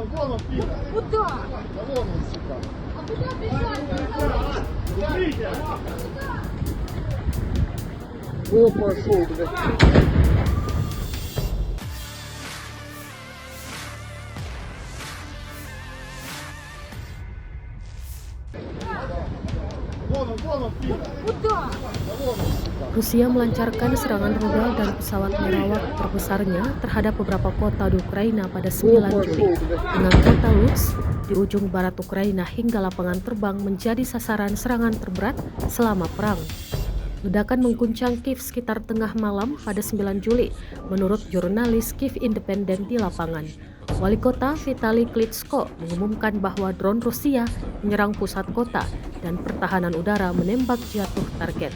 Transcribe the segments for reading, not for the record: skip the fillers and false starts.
вон он, пидор. Куда? Да вон он, сука. А куда бежать? Смотрите. О, пошел, блядь. Вон он, пидор. Куда? Да вон он, сука. Rusia melancarkan serangan rudal dan pesawat merawat terbesarnya terhadap beberapa kota di Ukraina pada 9 Juli. Dengan kota Lutsk di ujung barat Ukraina hingga lapangan terbang menjadi sasaran serangan terberat selama perang. Ledakan mengguncang Kiev sekitar tengah malam pada 9 Juli, menurut jurnalis Kiev Independen di lapangan. Wali kota Vitali Klitschko mengumumkan bahwa drone Rusia menyerang pusat kota dan pertahanan udara menembak jatuh target.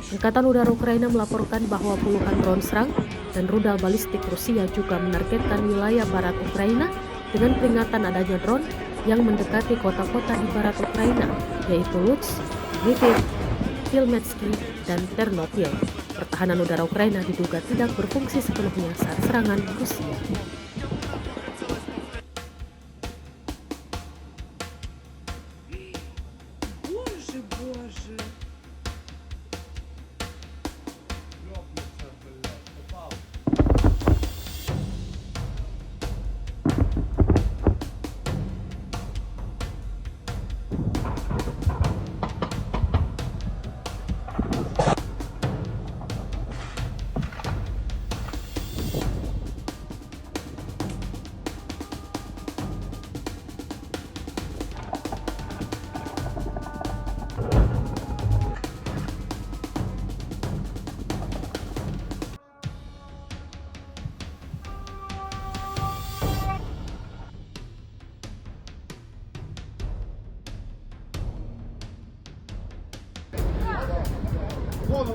Angkatan Udara Ukraina melaporkan bahwa puluhan drone serang dan rudal balistik Rusia juga menargetkan wilayah barat Ukraina dengan peringatan adanya drone yang mendekati kota-kota di barat Ukraina, yaitu Lutsk, Lviv, Kilmetsky, dan Ternopil. Pertahanan udara Ukraina diduga tidak berfungsi sepenuhnya saat serangan Rusia. Боже.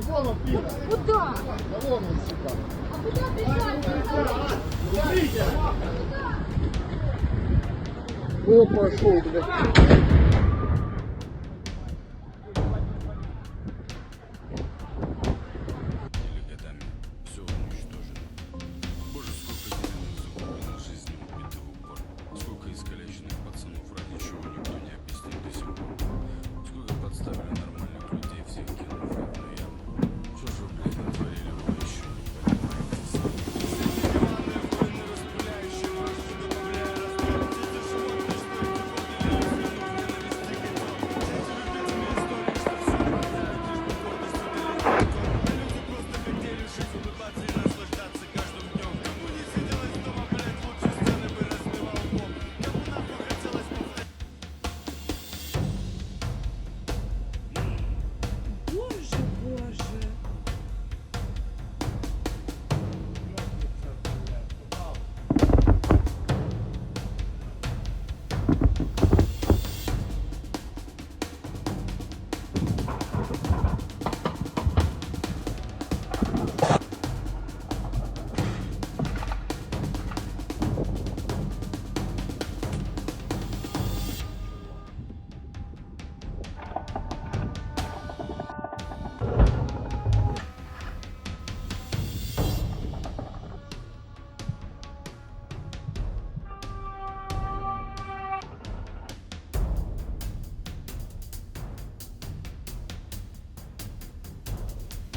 Вон он, пидор. Куда? Да вон он, сука. А куда бежать? Смотрите. О, пошел, блядь. Или годами все уничтожено. Боже, сколько невинных загублено жизни убито в упор. Сколько искалеченных пацанов, ради чего никто не объяснит до сих пор. Сколько подставили нормальных людей, всех кинув в одну яму. Что же, блядь, натворили, вы еще не понимаете? Боже.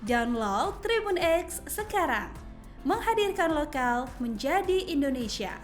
Download Tribun X sekarang, menghadirkan lokal menjadi Indonesia.